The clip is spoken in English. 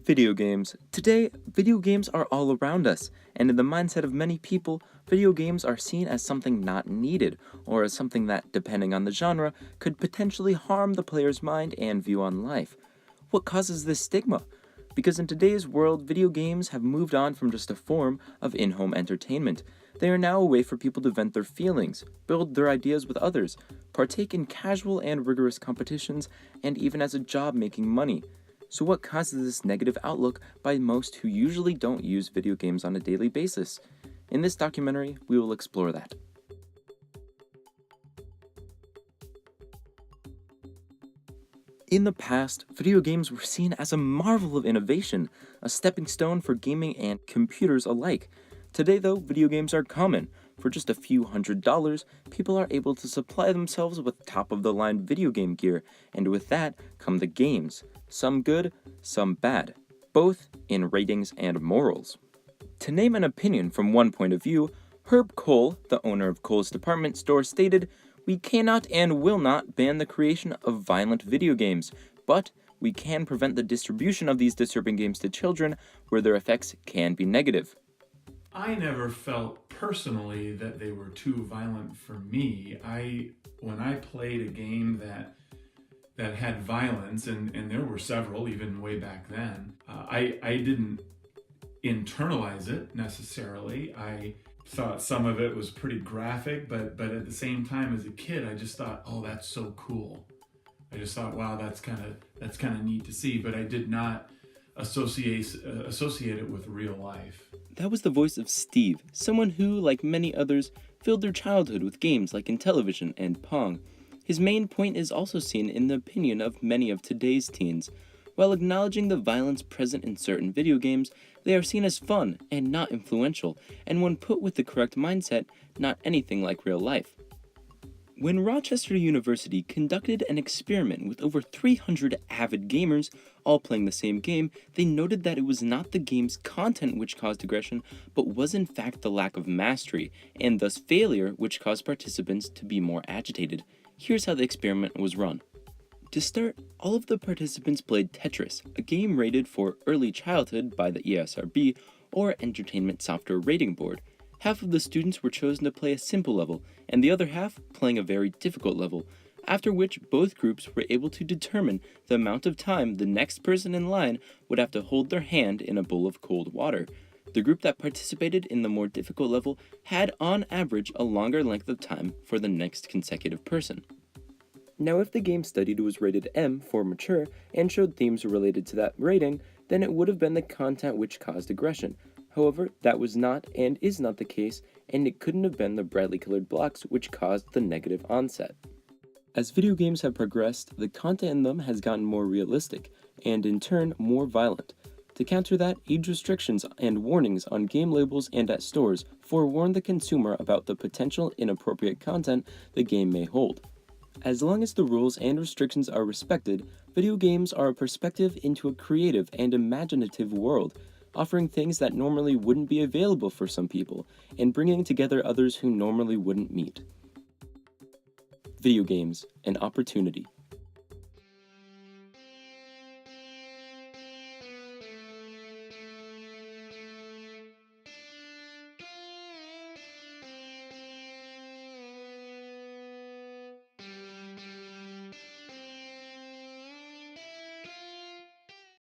Video games. Today, video games are all around us, and in the mindset of many people, video games are seen as something not needed, or as something that, depending on the genre, could potentially harm the player's mind and view on life. What causes this stigma? Because in today's world, video games have moved on from just a form of in-home entertainment. They are now a way for people to vent their feelings, build their ideas with others, partake in casual and rigorous competitions, and even as a job making money. So what causes this negative outlook by most who usually don't use video games on a daily basis? In this documentary, we will explore that. In the past, video games were seen as a marvel of innovation, a stepping stone for gaming and computers alike. Today though, video games are common. For just a few $100s, people are able to supply themselves with top-of-the-line video game gear, and with that come the games. Some good, some bad, both in ratings and morals. To name an opinion from one point of view, Herb Cole, the owner of Cole's department store, stated, "We cannot and will not ban the creation of violent video games, but we can prevent the distribution of these disturbing games to children where their effects can be negative." I never felt personally that they were too violent for me. When I played a game that had violence, and there were several even way back then, I didn't internalize it necessarily. I thought some of it was pretty graphic, but at the same time, as a kid, I just thought, oh, that's so cool. I just thought, wow, that's kind of neat to see, but I did not associate it with real life. That was the voice of Steve, someone who, like many others, filled their childhood with games like Intellivision and Pong. His main point is also seen in the opinion of many of today's teens. While acknowledging the violence present in certain video games, they are seen as fun and not influential, and when put with the correct mindset, not anything like real life. When Rochester University conducted an experiment with over 300 avid gamers, all playing the same game, they noted that it was not the game's content which caused aggression, but was in fact the lack of mastery, and thus failure, which caused participants to be more agitated. Here's how the experiment was run. To start, all of the participants played Tetris, a game rated for early childhood by the ESRB, or Entertainment Software Rating Board. Half of the students were chosen to play a simple level, and the other half playing a very difficult level, after which both groups were able to determine the amount of time the next person in line would have to hold their hand in a bowl of cold water. The group that participated in the more difficult level had on average a longer length of time for the next consecutive person. Now if the game studied was rated M for mature and showed themes related to that rating, then it would have been the content which caused aggression. However, that was not and is not the case, and it couldn't have been the brightly colored blocks which caused the negative onset. As video games have progressed, the content in them has gotten more realistic, and in turn more violent. To counter that, age restrictions and warnings on game labels and at stores forewarn the consumer about the potential inappropriate content the game may hold. As long as the rules and restrictions are respected, video games are a perspective into a creative and imaginative world, offering things that normally wouldn't be available for some people, and bringing together others who normally wouldn't meet. Video games, an opportunity.